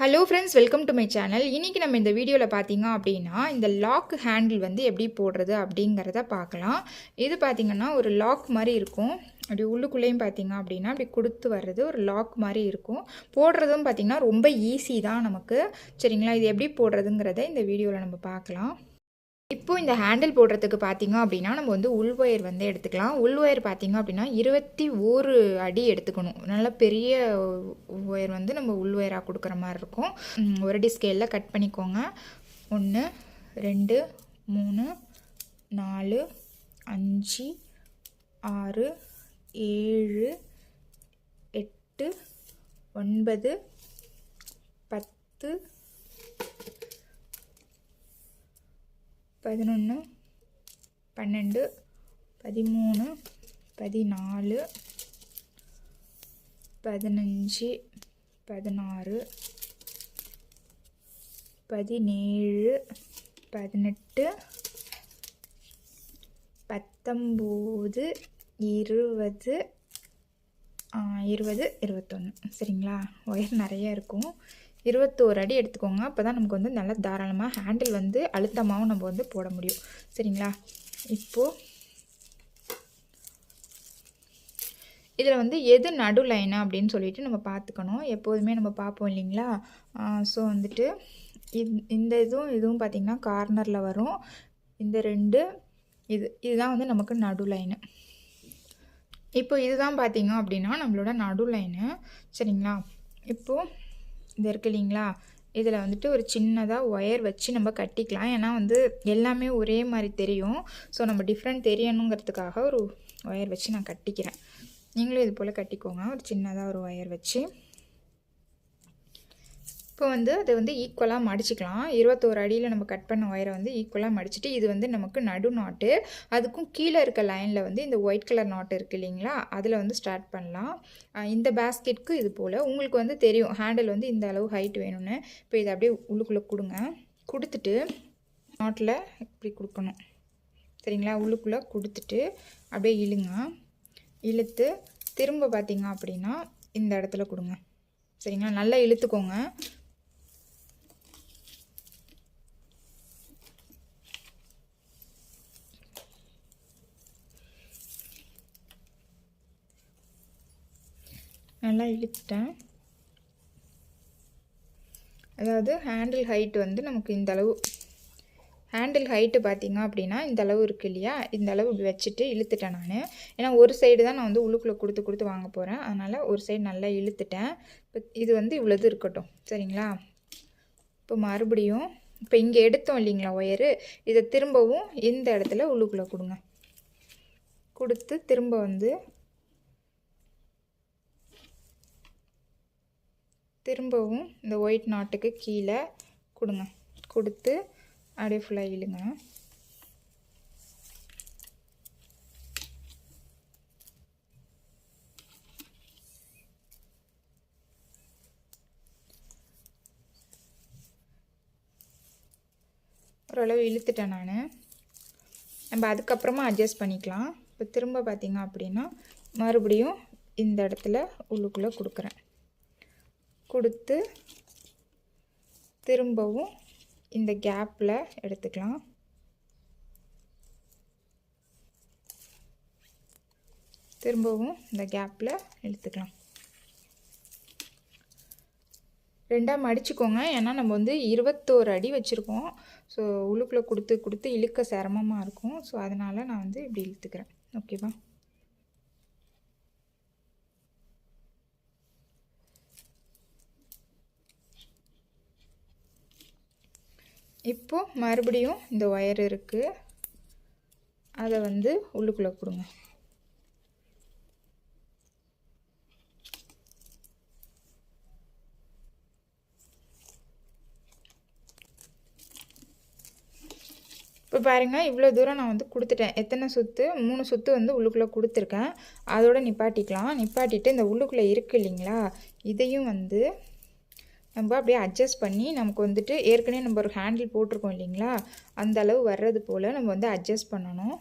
Hello friends, welcome to my channel. இன்றைக்கி நம்ம இந்த வீடியோவில் பார்த்தீங்க அப்படின்னா இந்த லாக் ஹேண்டில் வந்து எப்படி போடுறது அப்படிங்கிறத பார்க்கலாம். இது பார்த்திங்கன்னா ஒரு லாக் மாதிரி இருக்கும். அப்படி உள்ளுக்குள்ளேயும் பார்த்திங்க அப்படின்னா அப்படி கொடுத்து வர்றது ஒரு லாக் மாதிரி இருக்கும். போடுறதும் பார்த்திங்கன்னா ரொம்ப ஈஸி தான் நமக்கு. சரிங்களா, இது எப்படி போடுறதுங்கிறத இந்த வீடியோவில் நம்ம பார்க்கலாம். இப்போது இந்த ஹேண்டில் போடுறதுக்கு பார்த்திங்க அப்படின்னா நம்ம வந்து உள் ஒயர் வந்து எடுத்துக்கலாம். உள் ஒயர் பார்த்திங்க அப்படின்னா 21 அடி எடுத்துக்கணும். நல்ல பெரிய ஒயர் வந்து நம்ம உள் ஒயராக கொடுக்குற மாதிரி இருக்கும். ஒரு அடி ஸ்கேலில் கட் பண்ணிக்கோங்க. 1 2 3 4 5 6 7 8 9 10 11 12 13 14 15 16 17 18 19 20 20 21. சரிங்களா, ஒயர் நிறைய இருக்கும். 21 அடி எடுத்துக்கோங்க. அப்போ தான் நமக்கு வந்து நல்லா தாராளமாக ஹேண்டில் வந்து அழுத்தமாகவும் நம்ம வந்து போட முடியும். சரிங்களா, இப்போது இதில் வந்து எது நடு லைனு அப்படின்னு சொல்லிட்டு நம்ம பார்த்துக்கணும். எப்போதுமே நம்ம பார்ப்போம் இல்லைங்களா. ஸோ வந்துட்டு இந்த இதுவும் பார்த்திங்கன்னா கார்னரில் வரும். இந்த 2 இதுதான் வந்து நமக்கு நடு லைனு. இப்போ இதுதான் பார்த்திங்க அப்படின்னா நம்மளோட நடு லைனு. சரிங்களா, இப்போது இது இருக்கு இல்லைங்களா, இதில் வந்துட்டு ஒரு சின்னதாக ஒயர் வச்சு நம்ம கட்டிக்கலாம். ஏன்னா வந்து எல்லாமே ஒரே மாதிரி தெரியும். ஸோ நம்ம டிஃப்ரெண்ட் தெரியணுங்கிறதுக்காக ஒரு ஒயர் வச்சு நான் கட்டிக்கிறேன். நீங்களும் இது போல் கட்டிக்கோங்க, ஒரு சின்னதாக ஒரு ஒயர் வச்சு. இப்போ வந்து அதை வந்து ஈக்குவலாக மடிச்சிக்கலாம். 21 அடியில் நம்ம கட் பண்ண ஒயரை வந்து ஈக்குவலாக மடிச்சுட்டு இது வந்து நமக்கு நடு நாட்டு. அதுக்கும் கீழே இருக்க லைனில் வந்து இந்த ஒயிட் கலர் நாட்டு இருக்குது இல்லைங்களா, அதில் வந்து ஸ்டார்ட் பண்ணலாம். இந்த பேஸ்கெட்டுக்கு இது போல் உங்களுக்கு வந்து தெரியும் ஹேண்டில் வந்து இந்த அளவு ஹைட் வேணும்னு. இப்போ இதை அப்படியே உள்ளுக்குள்ளே கொடுங்க. கொடுத்துட்டு நாட்டில் இப்படி கொடுக்கணும். சரிங்களா, உள்ளுக்குள்ளே கொடுத்துட்டு அப்படியே இழுங்க. இழுத்து திரும்ப பார்த்திங்க அப்படின்னா இந்த இடத்துல கொடுங்க. சரிங்களா, நல்லா இழுத்துக்கோங்க. நல்லா இழுத்துட்டேன். அதாவது ஹேண்டில் ஹைட் வந்து நமக்கு இந்த அளவு, ஹேண்டில் ஹைட்டு பார்த்திங்க அப்படின்னா இந்த அளவு இருக்குது இல்லையா, இந்த அளவு இப்படி வச்சுட்டு இழுத்துட்டேன் நான். ஏன்னா ஒரு சைடு தான் நான் வந்து உள்ளுக்குள்ளே கொடுத்து வாங்க போகிறேன். அதனால் ஒரு சைடு நல்லா இழுத்துட்டேன். இப்போ இது வந்து இவ்வளோது இருக்கட்டும். சரிங்களா, இப்போ மறுபடியும் இப்போ இங்கே எடுத்தோம் இல்லைங்களா ஒயரு, இதை திரும்பவும் இந்த இடத்துல உள்ளுக்குள்ளே கொடுங்க. கொடுத்து திரும்ப வந்து திரும்பவும் இந்த ஒயிட் நாட்டுக்கு கீழே கொடுங்க. கொடுத்து அப்படியே ஃபுல்லாக இழுங்க. ஓரளவு இழுத்துட்டேன் நான். நம்ம அதுக்கப்புறமா அட்ஜஸ்ட் பண்ணிக்கலாம். இப்போ திரும்ப பார்த்திங்க அப்படின்னா மறுபடியும் இந்த இடத்துல உள்ளுக்குள்ளே கொடுக்குறேன். கொடுத்து திரும்பவும் இந்த கேப்பில் எடுத்துக்கலாம். திரும்பவும் இந்த கேப்பில் எடுத்துக்கலாம். ரெண்டாக மடிச்சுக்கோங்க. ஏன்னா நம்ம வந்து 21 அடி வச்சுருக்கோம். ஸோ உள்ளுக்குள்ளே கொடுத்து இழுக்க சிரமமாக இருக்கும். ஸோ அதனால் நான் வந்து இப்படி இழுத்துக்கிறேன். ஓகேவா, இப்போது மறுபடியும் இந்த ஒயர் இருக்குது, அதை வந்து உள்ளுக்குள்ளே கொடுங்க. இப்போ பாருங்கள், இவ்வளோ தூரம் நான் வந்து கொடுத்துட்டேன். எத்தனை சுற்று? 3 சுற்று வந்து உள்ளுக்குள்ளே கொடுத்துருக்கேன். அதோடு நிப்பாட்டிக்கலாம். நிப்பாட்டிட்டு இந்த உள்ளுக்குள்ளே இருக்குது இல்லைங்களா, இதையும் வந்து நம்ம அப்படியே அட்ஜஸ்ட் பண்ணி நமக்கு வந்துட்டு ஏற்கனவே நம்ம ஒரு ஹேண்டில் போட்டிருக்கோம் இல்லைங்களா, அந்த அளவு வர்றது போல் நம்ம வந்து அட்ஜஸ்ட் பண்ணணும்.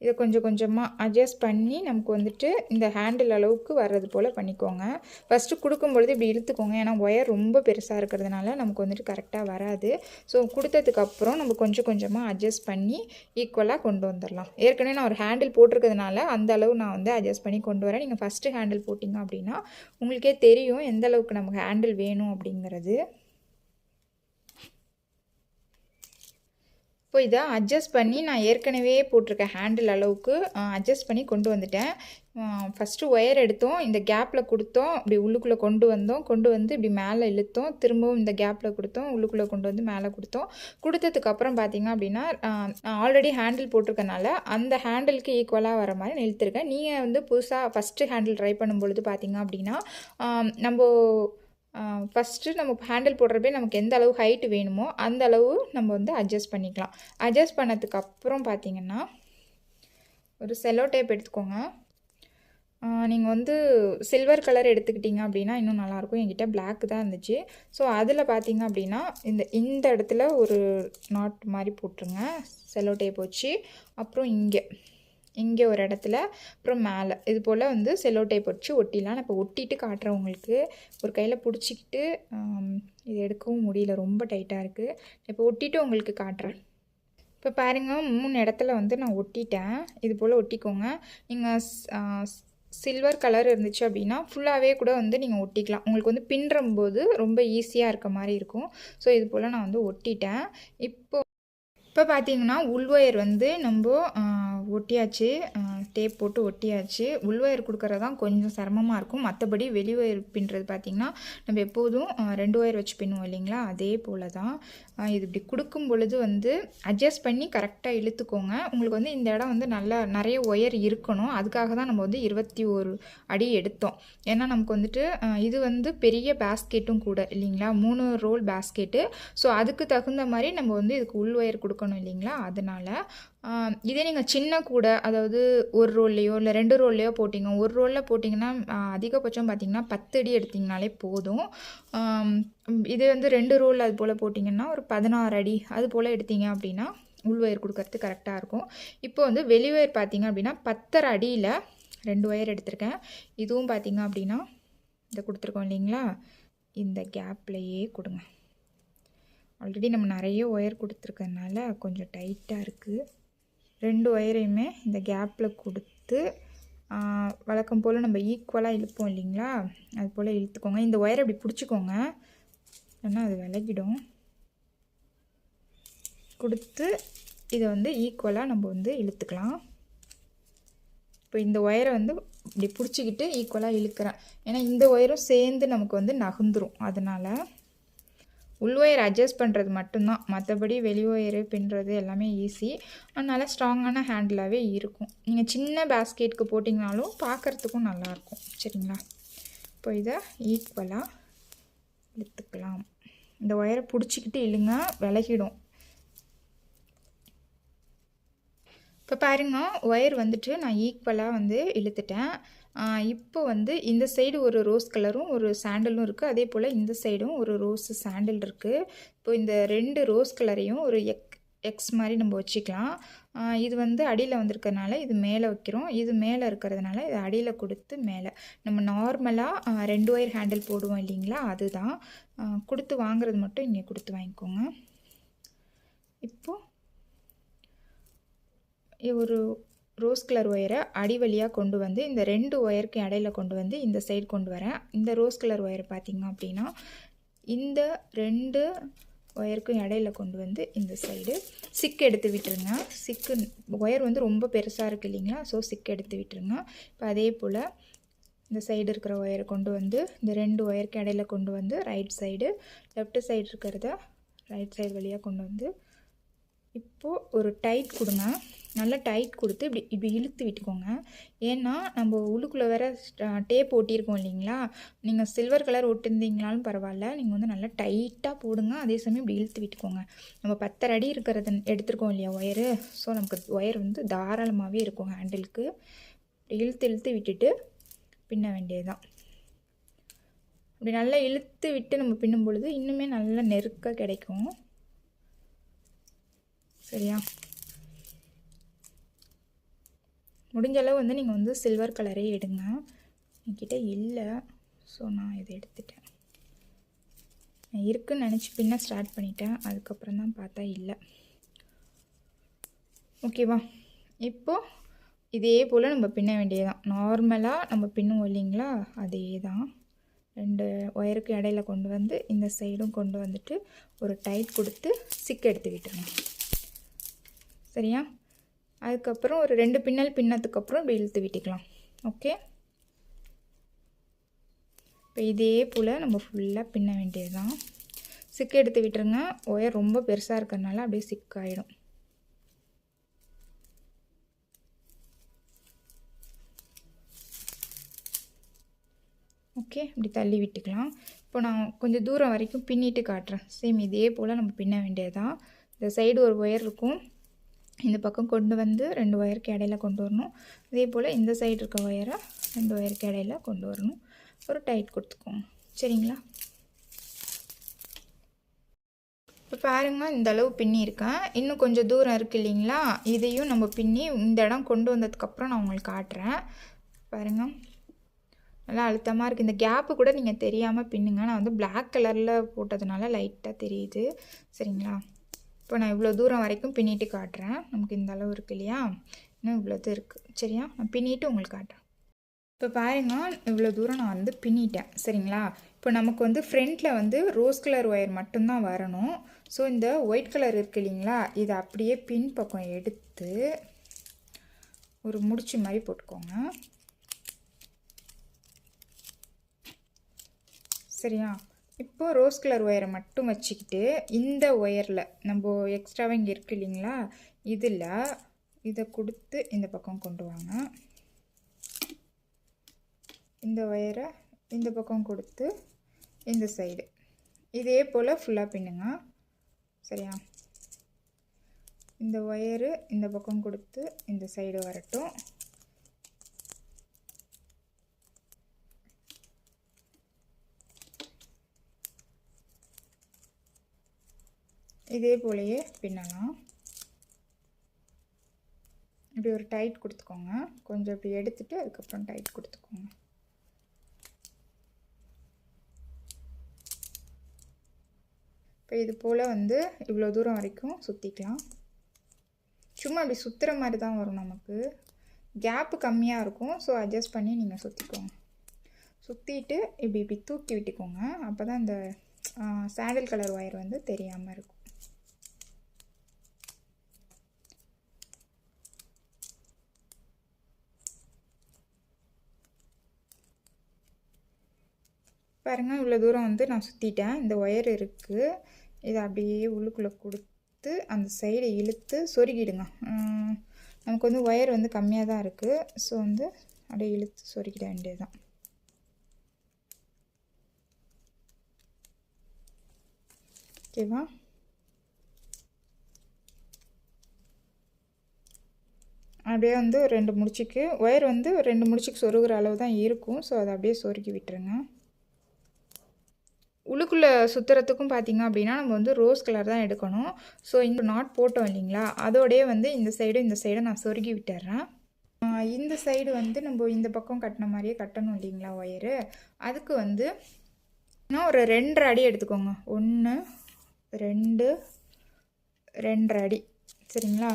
இதை கொஞ்சம் கொஞ்சமாக அட்ஜஸ்ட் பண்ணி நமக்கு வந்துட்டு இந்த ஹேண்டில் அளவுக்கு வர்றது போல் பண்ணிக்கோங்க. ஃபஸ்ட்டு கொடுக்கும்பொழுது இப்படி இழுத்துக்கோங்க, ஏன்னா ஒயர் ரொம்ப பெருசாக இருக்கிறதுனால நமக்கு வந்துட்டு கரெக்டாக வராது. ஸோ கொடுத்ததுக்கப்புறம் நம்ம கொஞ்சம் கொஞ்சமாக அட்ஜஸ்ட் பண்ணி ஈக்குவலாக கொண்டு வந்துடலாம். ஏற்கனவே நான் ஒரு ஹேண்டில் போட்டிருக்கிறதுனால அந்த அளவு நான் வந்து அட்ஜஸ்ட் பண்ணி கொண்டு வரேன். நீங்கள் ஃபஸ்ட்டு ஹேண்டில் போட்டிங்க அப்படின்னா உங்களுக்கே தெரியும் எந்த அளவுக்கு நமக்கு ஹேண்டில் வேணும் அப்படிங்கிறது. இப்போ இதை அட்ஜஸ்ட் பண்ணி நான் ஏற்கனவே போட்டிருக்க ஹேண்டில் அளவுக்கு அட்ஜஸ்ட் பண்ணி கொண்டு வந்துட்டேன். ஃபஸ்ட்டு ஒயர் எடுத்தோம், இந்த கேப்பில் கொடுத்தோம், இப்படி உள்ளுக்குள்ளே கொண்டு வந்து இப்படி மேலே இழுத்தோம், திரும்பவும் இந்த கேப்பில் கொடுத்தோம், உள்ளுக்குள்ளே கொண்டு வந்து மேலே கொடுத்தோம். கொடுத்ததுக்கப்புறம் பார்த்திங்க அப்படின்னா ஆல்ரெடி ஹேண்டில் போட்டிருக்கனால அந்த ஹேண்டிலுக்கு ஈக்குவலாக வர மாதிரி இழுத்துருக்கேன். நீங்கள் வந்து புதுசாக ஃபஸ்ட்டு ஹேண்டில் ட்ரை பண்ணும்பொழுது பார்த்திங்க அப்படின்னா நம்ம ஃபஸ்ட்டு நம்ம ஹேண்டில் போடுறப்பே நமக்கு எந்த அளவு ஹைட்டு வேணுமோ அந்த அளவு நம்ம வந்து அட்ஜஸ்ட் பண்ணிக்கலாம். அட்ஜஸ்ட் பண்ணதுக்கப்புறம் பார்த்திங்கன்னா ஒரு செல்லோ டேப் எடுத்துக்கோங்க. நீங்கள் வந்து சில்வர் கலர் எடுத்துக்கிட்டிங்க அப்படின்னா இன்னும் நல்லாயிருக்கும். என்கிட்ட பிளாக் தான் இருந்துச்சு. ஸோ அதில் பார்த்திங்க அப்படின்னா இந்த இடத்துல ஒரு நாட் மாதிரி போட்டுருங்க செல்லோ டேப் வச்சு. அப்புறம் இங்கே ஒரு இடத்துல, அப்புறம் மேலே இது போல் வந்து செல்லோ டேப் வச்சு ஒட்டிடலாம். நான் இப்போ ஒட்டிட்டு காட்டுறேன் உங்களுக்கு. ஒரு கையில் பிடிச்சிக்கிட்டு இது எடுக்கவும் முடியல, ரொம்ப டைட்டாக இருக்குது. இப்போ ஒட்டிட்டு உங்களுக்கு காட்டுறேன். இப்போ பாருங்கள் 3 இடத்துல வந்து நான் ஒட்டிட்டேன். இது போல் ஒட்டிக்கோங்க. நீங்கள் சில்வர் கலர் இருந்துச்சு அப்படின்னா ஃபுல்லாகவே கூட வந்து நீங்கள் ஒட்டிக்கலாம். உங்களுக்கு வந்து பின்னும்போது ரொம்ப ஈஸியாக இருக்க மாதிரி இருக்கும். ஸோ இது போல் நான் வந்து ஒட்டிட்டேன். இப்போ பார்த்தீங்கன்னா உள்வயர் வந்து நம்ம ஒட்டியாச்சு, டேப் போட்டு ஒட்டியாச்சு. உள்வயர் கொடுக்கறது தான் கொஞ்சம் சிரமமாக இருக்கும். மற்றபடி வெளி ஒயர் பின்னுறது பார்த்திங்கன்னா நம்ம எப்போதும் 2 ஒயர் வச்சு பின்னுவோம் இல்லைங்களா, அதே போல் தான். இது இப்படி கொடுக்கும் பொழுது வந்து அட்ஜஸ்ட் பண்ணி கரெக்டாக இழுத்துக்கோங்க. உங்களுக்கு வந்து இந்த இடம் வந்து நிறைய ஒயர் இருக்கணும். அதுக்காக தான் நம்ம வந்து 21 அடி எடுத்தோம். ஏன்னா நமக்கு வந்துட்டு இது வந்து பெரிய பேஸ்கெட்டும் கூட இல்லைங்களா, 3 ரோல் பேஸ்கெட்டு. ஸோ அதுக்கு தகுந்த மாதிரி நம்ம வந்து இதுக்கு உள் ஒயர் கொடுக்கணும் இல்லைங்களா, அதனால் இதே நீங்கள் சின்ன கூட, அதாவது 1 ரோல்லையோ இல்லை 2 ரோல்லையோ போட்டிங்க, 1 ரோலில் போட்டிங்கன்னா அதிகபட்சம் பார்த்திங்கன்னா 10 அடி எடுத்திங்கனாலே போதும். இது வந்து 2 ரோல் அது போல் போட்டிங்கன்னா ஒரு 16 அடி அது போல் எடுத்திங்க அப்படின்னா உள் ஒயர் கொடுக்கறது கரெக்டாக இருக்கும். இப்போ வந்து வெளி ஒயர் பார்த்திங்க அப்படின்னா 10.5 அடியில் 2 ஒயர் எடுத்திருக்கேன். இதுவும் பார்த்திங்க அப்படின்னா இதை கொடுத்துருக்கோம் இல்லைங்களா, இந்த கேப்லையே கொடுங்க. ஆல்ரெடி நம்ம நிறைய ஒயர் கொடுத்துருக்கறனால கொஞ்சம் டைட்டாக இருக்குது. 2 ஒயரையுமே இந்த கேப்பில் கொடுத்து வழக்கம் போல் நம்ம ஈக்குவலாக இழுப்போம் இல்லைங்களா, அது போல் இழுத்துக்கோங்க. இந்த ஒயரை அப்படி பிடிச்சிக்கோங்க, ஏன்னா அது விலகிடும். கொடுத்து இதை வந்து ஈக்குவலாக நம்ம வந்து இழுத்துக்கலாம். இப்போ இந்த ஒயரை வந்து இப்படி பிடிச்சிக்கிட்டு ஈக்குவலாக இழுக்கிறேன், ஏன்னா இந்த ஒயரும் சேர்ந்து நமக்கு வந்து நகுந்துரும். அதனால் உள் ஒயர் அட்ஜஸ்ட் பண்ணுறது மட்டும்தான், மற்றபடி வெளி ஒயரு பின்னுறது எல்லாமே ஈஸி. அதனால் ஸ்ட்ராங்கான ஹேண்டிலாகவே இருக்கும். நீங்கள் சின்ன பேஸ்கெட்டுக்கு போட்டிங்கனாலும் பார்க்குறதுக்கும் நல்லாயிருக்கும். சரிங்களா, இப்போ இதை ஈக்குவலாக இழுத்துக்கலாம். இந்த ஒயரை பிடிச்சிக்கிட்டு இழுங்க, விலகிடும். இப்போ பாருங்க, ஒயர் வந்துட்டு நான் ஈக்குவலாக வந்து இழுத்துட்டேன். இப்போ வந்து இந்த சைடு ஒரு ரோஸ் கலரும் ஒரு சாண்டலும் இருக்குது, அதே போல் இந்த சைடும் ஒரு ரோஸ் சாண்டல் இருக்குது. இப்போ இந்த 2 ரோஸ் கலரையும் ஒரு எக்ஸ் மாதிரி நம்ம வச்சுக்கலாம். இது வந்து அடியில் வந்திருக்கிறதுனால இது மேலே வைக்கிறோம், இது மேலே இருக்கிறதுனால இது அடியில் கொடுத்து மேலே. நம்ம நார்மலாக 2 ஒயர் ஹேண்டில் போடுவோம் இல்லைங்களா, அதுதான். கொடுத்து வாங்குறது மட்டும் இங்கே கொடுத்து வாங்கிக்கோங்க. இப்போது ஒரு ரோஸ் கலர் ஒயரை அடி வழியாக கொண்டு வந்து இந்த 2 ஒயருக்கு இடையில கொண்டு வந்து இந்த சைடு கொண்டு வரேன். இந்த ரோஸ் கலர் ஒயரை பார்த்திங்க அப்படின்னா இந்த 2 ஒயருக்கும் இடையில கொண்டு வந்து இந்த சைடு சிக்கு எடுத்து விட்டுருங்க. சிக்கு ஒயர் வந்து ரொம்ப பெருசாக இருக்குது இல்லைங்களா, ஸோ சிக்கு எடுத்து விட்டுருங்க. இப்போ அதே போல் இந்த சைடு இருக்கிற ஒயரை கொண்டு வந்து இந்த 2 ஒயருக்கு இடையில கொண்டு வந்து ரைட் சைடு, லெஃப்ட் சைடு இருக்கிறத ரைட் சைடு வழியாக கொண்டு வந்து இப்போது ஒரு டைட் கொடுங்க. நல்லா டைட் கொடுத்து இப்படி இழுத்து விட்டுக்கோங்க. ஏன்னா நம்ம உள்ளுக்குள்ளே வேறு டேப் ஒட்டியிருக்கோம் இல்லைங்களா, நீங்கள் சில்வர் கலர் ஒட்டிருந்தீங்கனாலும் பரவாயில்ல, நீங்கள் வந்து நல்லா டைட்டாக போடுங்க. அதே சமயம் இப்படி இழுத்து விட்டுக்கோங்க. நம்ம 10 அடி இருக்கிறத எடுத்துருக்கோம் இல்லையா ஒயரு, ஸோ நமக்கு ஒயர் வந்து தாராளமாகவே இருக்கும் ஹேண்டிலுக்கு. இழுத்து விட்டுட்டு பின்ன வேண்டியதுதான். இப்படி நல்லா இழுத்து விட்டு நம்ம பின்னும் பொழுது இன்னுமே நல்லா நெருக்க கிடைக்கும். சரியா, முடிஞ்ச அளவு வந்து நீங்கள் வந்து சில்வர் கலரே எடுங்க. என்கிட்ட இல்லை, ஸோ நான் இதை எடுத்துட்டேன். நான் இருக்குன்னு நினச்சி பின்ன ஸ்டார்ட் பண்ணிட்டேன், அதுக்கப்புறம் தான் பார்த்தா இல்லை. ஓகேவா? இப்போது இதே போல் நம்ம பின்ன வேண்டியதுதான். நார்மலாக நம்ம பின்னுவோம் இல்லைங்களா, அதே தான். 2 ஒயருக்கு இடையில கொண்டு வந்து இந்த சைடும் கொண்டு வந்துட்டு ஒரு டைட் கொடுத்து சிக்கு எடுத்து விட்டுருங்க. சரியா? அதுக்கப்புறம் ஒரு 2 பின்னல் பின்னதுக்கப்புறம் இப்படி இழுத்து விட்டுக்கலாம். ஓகே, இப்போ இதே போல் நம்ம ஃபுல்லாக பின்ன வேண்டியது தான். சிக்கு எடுத்து விட்டுருங்க. ஒயர் ரொம்ப பெருசாக இருக்கிறதுனால அப்படியே சிக்காயிடும். ஓகே, இப்படி தள்ளி விட்டுக்கலாம். இப்போ நான் கொஞ்சம் தூரம் வரைக்கும் பின்னிட்டு காட்டுறேன். சேம் இதே போல் நம்ம பின்ன வேண்டியதான். இந்த சைடு ஒரு ஒயர் இருக்கும், இந்த பக்கம் கொண்டு வந்து 2 ஒயருக்கு இடையில கொண்டு வரணும். அதே போல் இந்த சைடு இருக்க ஒயரை 2 ஒயருக்கு இடையில கொண்டு வரணும். ஒரு டைட் கொடுத்துக்கோங்க. சரிங்களா? இப்போ பாருங்கள், இந்த அளவு பின்னியிருக்கேன். இன்னும் கொஞ்சம் தூரம் இருக்குது இல்லைங்களா, இதையும் நம்ம பின்னி இந்த இடம் கொண்டு வந்ததுக்கப்புறம் நான் உங்களுக்கு காட்டுறேன். பாருங்கள், நல்லா அழுத்தமாக இருக்குது. இந்த கேப்பு கூட நீங்கள் தெரியாமல் பின்னுங்க. நான் வந்து பிளாக் கலரில் போட்டதுனால லைட்டாக தெரியுது. சரிங்களா? இப்போ நான் இவ்வளோ தூரம் வரைக்கும் பின்னிட்டு காட்டுறேன். நமக்கு இந்த அளவு இருக்குது இல்லையா, இன்னும் இவ்வளோது இருக்குது. சரியா? நான் பின்னிட்டு உங்களுக்கு காட்டுறேன். இப்போ பாருங்கள், இவ்வளோ தூரம் நான் வந்து பின்னிட்டேன். சரிங்களா? இப்போ நமக்கு வந்து ஃப்ரண்ட்டில் வந்து ரோஸ் கலர் ஒயர் மட்டும்தான் வரணும். ஸோ இந்த ஒயிட் கலர் இருக்குது இல்லைங்களா, இதை அப்படியே பின் பக்கம் எடுத்து ஒரு முடிச்சு மாதிரி போட்டுக்கோங்க. சரியா? இப்போது ரோஸ் கலர் ஒயரை மட்டும் வச்சுக்கிட்டு இந்த ஒயரில் நம்ம எக்ஸ்ட்ராவாக இங்கே இருக்குது இல்லைங்களா, இதில் இதை கொடுத்து இந்த பக்கம் கொண்டு வாங்க. இந்த ஒயரை இந்த பக்கம் கொடுத்து இந்த சைடு இதே போல் ஃபுல்லாக பின்னுங்க. சரியா? இந்த ஒயரு இந்த பக்கம் கொடுத்து இந்த சைடு வரட்டும். இதே போலயே பின்னலாம். இப்படி ஒரு டைட் கொடுத்துக்கோங்க. கொஞ்சம் இப்படி எடுத்துட்டு அதுக்கப்புறம் டைட் கொடுத்துக்கோங்க. இப்போ இது போல் வந்து இவ்வளோ தூரம் வரைக்கும் சுற்றிக்கலாம். சும்மா அப்படி சுற்றுற மாதிரி தான் வரும், நமக்கு கேப்பு கம்மியாக இருக்கும். ஸோ அட்ஜஸ்ட் பண்ணி நீங்கள் சுற்றிக்கோங்க. சுற்றிட்டு இப்படி இப்படி தூக்கி விட்டுக்கோங்க. அப்போ தான் இந்த சாண்டில் கலர் ஒயர் வந்து தெரியாமல் இருக்கும். பாருங்கள், இவ்வளோ தூரம் வந்து நான் சுற்றிட்டேன். இந்த ஒயர் இருக்குது, இதை அப்படியே உள்ளுக்குள்ளே கொடுத்து அந்த சைடை இழுத்து சொருகிடுங்க. நமக்கு வந்து ஒயர் வந்து கம்மியாக தான் இருக்குது. ஸோ வந்து அப்படியே இழுத்து சொருகிட வேண்டியது தான். ஓகேவா? அப்படியே வந்து 2 முடிச்சுக்கு ஒயர் வந்து 2 முடிச்சுக்கு சொருகிற அளவு தான் இருக்கும். ஸோ அதை அப்படியே சொருகி விட்டுருங்க. உள்ளுக்குள்ளே சுற்றுறதுக்கும் பார்த்திங்க அப்படின்னா நம்ம வந்து ரோஸ் கலர் தான் எடுக்கணும். ஸோ இந்த நாட் போட்டோம் இல்லைங்களா, அதோடய வந்து இந்த சைடு நான் சொருகி விட்டுறேன். இந்த சைடு வந்து நம்ம இந்த பக்கம் கட்டின மாதிரியே கட்டணும் இல்லைங்களா ஒயரு. அதுக்கு வந்து நான் ஒரு 2.5 அடி எடுத்துக்கோங்க. 1 2 2.5 அடி. சரிங்களா?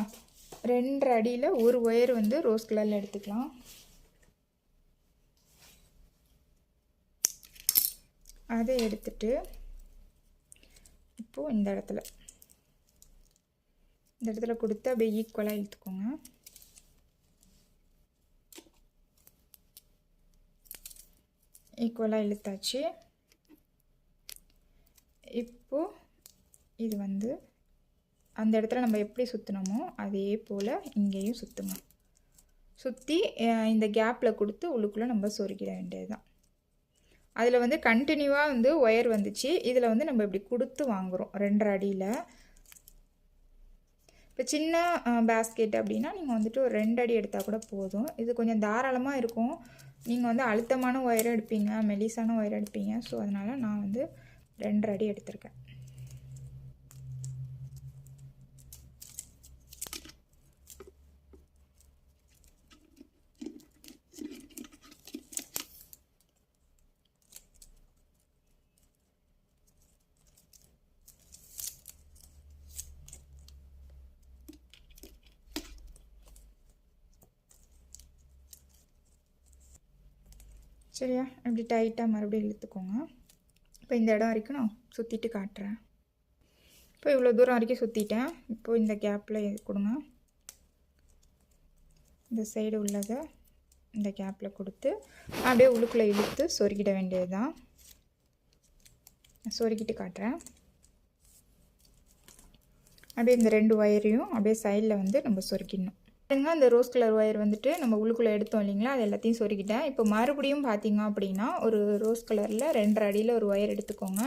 2.5 அடியில் ஒரு ஒயர் வந்து ரோஸ் கலரில் எடுத்துக்கலாம். அதை எடுத்துட்டு இப்போது இந்த இடத்துல கொடுத்து அப்படியே ஈக்குவலாக இழுத்துக்கோங்க. ஈக்குவலாக இழுத்தாச்சு. இப்போது இது வந்து அந்த இடத்துல நம்ம எப்படி சுற்றினோமோ அதே போல் இங்கேயும் சுற்றுங்க. சுற்றி இந்த கேப்பில் கொடுத்து உள்ளுக்குள்ளே நம்ம சொருகிட வேண்டியது தான். அதில் வந்து கண்டினியூவாக வந்து ஒயர் வந்துச்சு. இதில் வந்து நம்ம இப்படி கொடுத்து வாங்குகிறோம் 2.5 அடியில். இப்போ சின்ன பேஸ்கெட் அப்படின்னா நீங்கள் வந்துட்டு ஒரு 2 அடி எடுத்தால் கூட போதும். இது கொஞ்சம் தாராளமாக இருக்கும். நீங்கள் வந்து அழுத்தமான ஒயர் எடுப்பீங்க, மெலிசான ஒயர் எடுப்பீங்க. ஸோ அதனால் நான் வந்து 2.5 அடி எடுத்திருக்கேன். சரியா? இப்படி டைட்டாக மறுபடியும் இழுத்துக்கோங்க. இப்போ இந்த இடம் வரைக்கும் நான் சுற்றிட்டு காட்டுறேன். இப்போ இவ்வளோ தூரம் வரைக்கும் சுற்றிட்டேன். இப்போது இந்த கேப்பில் கொடுங்க. இந்த சைடு உள்ளதை இந்த கேப்பில் கொடுத்து அப்படியே உள்ளுக்குள்ளே இழுத்து சொருகிட வேண்டியது தான். சொருகிட்டு காட்டுறேன். அப்படியே இந்த 2 ஒயரையும் அப்படியே சைடில் வந்து நம்ம சொருக்கிடணும். அந்த ரோஸ் கலர் ஒயர் வந்துட்டு நம்ம உள்ளுக்குள்ளே எடுத்தோம் இல்லைங்களா, அது எல்லாத்தையும் சொருக்கிட்டேன். இப்போ மறுபடியும் பார்த்தீங்க அப்படின்னா ஒரு ரோஸ் கலரில் 2.5 அடியில் ஒரு ஒயர் எடுத்துக்கோங்க.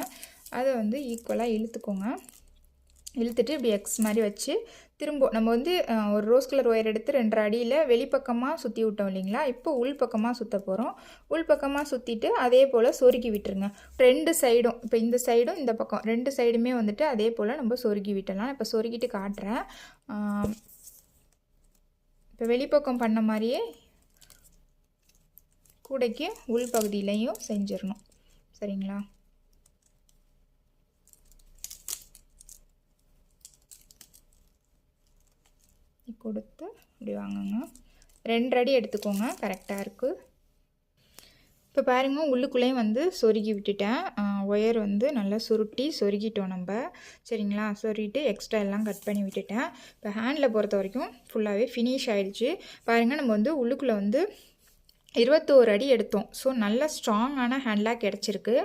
அதை வந்து ஈக்குவலாக இழுத்துக்கோங்க. இழுத்துட்டு இப்படி எக்ஸ் மாதிரி வச்சு திரும்ப நம்ம வந்து ஒரு ரோஸ் கலர் ஒயர் எடுத்து 2.5 அடியில் வெளிப்பக்கமாக சுற்றி விட்டோம் இல்லைங்களா, இப்போ உள் பக்கமாக சுற்ற போகிறோம். உள் பக்கமாக சுற்றிட்டு அதே போல் சொருகி விட்டுருங்க. 2 சைடும், இப்போ இந்த சைடும் இந்த பக்கம் 2 சைடுமே வந்துட்டு அதே போல் நம்ம சொருகி விட்டலாம். இப்போ சொருகிட்டு காட்டுறேன். இப்போ வெளிப்பக்கம் பண்ண மாதிரியே கூடைக்கு உள் பகுதியிலையும் செஞ்சிடணும். சரிங்களா? கொடுத்து இப்படி வாங்குங்க. 2 அடி எடுத்துக்கோங்க, கரெக்டாக இருக்குது. இப்போ பாருங்கள், உள்ளுக்குள்ளேயும் வந்து சொருகி விட்டுட்டேன். ஒயர் வந்து நல்லா சுருட்டி சொருகிட்டோம் நம்ம. சரிங்களா? சொருகிட்டு எக்ஸ்ட்ரா எல்லாம் கட் பண்ணி விட்டுட்டேன். இப்போ ஹேண்டில் பொறுத்த வரைக்கும் ஃபுல்லாகவே ஃபினிஷ் ஆகிடுச்சு. பாருங்கள், நம்ம வந்து உள்ளுக்குள்ளே வந்து 21 அடி எடுத்தோம். ஸோ நல்ல ஸ்ட்ராங்கான ஹேண்ட்லாக கிடச்சிருக்கு.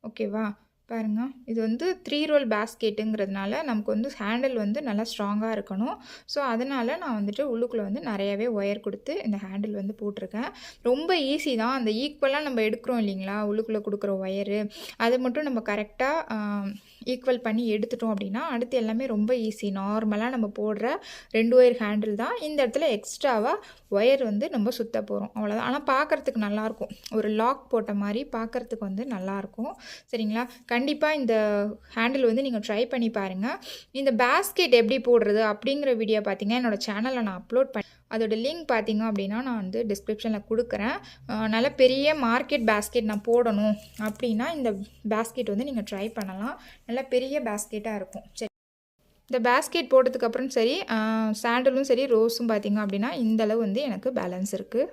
ஓகேவா? பாருங்கள், இது வந்து 3 ரோல் பேஸ்கெட்டுங்கிறதுனால நமக்கு வந்து ஹேண்டில் வந்து நல்லா ஸ்ட்ராங்காக இருக்கணும். ஸோ அதனால் நான் வந்துட்டு உள்ளுக்குள்ளே வந்து நிறையாவே ஒயர் கொடுத்து இந்த ஹேண்டில் வந்து போட்டிருக்கேன். ரொம்ப ஈஸி தான். அந்த ஈக்குவலாக நம்ம எடுக்கிறோம் இல்லைங்களா, உள்ளுக்குள்ளே கொடுக்குற ஒயரு, அதை மட்டும் நம்ம கரெக்டாக ஈக்குவல் பண்ணி எடுத்துட்டோம் அப்படின்னா அடுத்து எல்லாமே ரொம்ப ஈஸி. நார்மலாக நம்ம போடுற 2 ஒயர் ஹேண்டில் தான். இந்த இடத்துல எக்ஸ்ட்ராவாக ஒயர் வந்து நம்ம சுற்ற போகிறோம், அவ்வளோதான். ஆனால் பார்க்குறதுக்கு நல்லாயிருக்கும். ஒரு லாக் போட்ட மாதிரி பார்க்குறதுக்கு வந்து நல்லாயிருக்கும். சரிங்களா? கண்டிப்பாக இந்த ஹேண்டில் வந்து நீங்கள் ட்ரை பண்ணி பாருங்கள். இந்த பேஸ்கெட் எப்படி போடுறது அப்படிங்கிற வீடியோ பார்த்தீங்கன்னா என்னோடய சேனலில் நான் அப்லோட் பண்ணி, அதோட லிங்க் பார்த்தீங்க அப்படின்னா நான் வந்து டிஸ்கிரிப்ஷனில் கொடுக்குறேன். நல்ல பெரிய மார்க்கெட் பேஸ்கெட் நான் போடணும் அப்படின்னா இந்த பேஸ்கெட் வந்து நீங்கள் ட்ரை பண்ணலாம். நல்லா பெரிய பேஸ்கெட்டாக இருக்கும். சரி, இந்த பேஸ்கெட் போட்டதுக்கப்புறம் சரி, சாண்டலும் சரி, ரோஸும் பார்த்தீங்க அப்படின்னா இந்தளவு வந்து எனக்கு பேலன்ஸ் இருக்குது.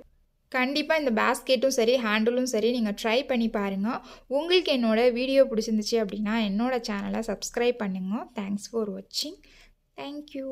கண்டிப்பாக இந்த பேஸ்கெட்டும் சரி, ஹேண்டிலும் சரி நீங்கள் ட்ரை பண்ணி பாருங்கள். உங்களுக்கு என்னோடய வீடியோ பிடிச்சிருந்துச்சு அப்படின்னா என்னோடய சேனலை சப்ஸ்கிரைப் பண்ணுங்கள். தேங்க்ஸ் ஃபார் வாட்சிங். தேங்க்யூ.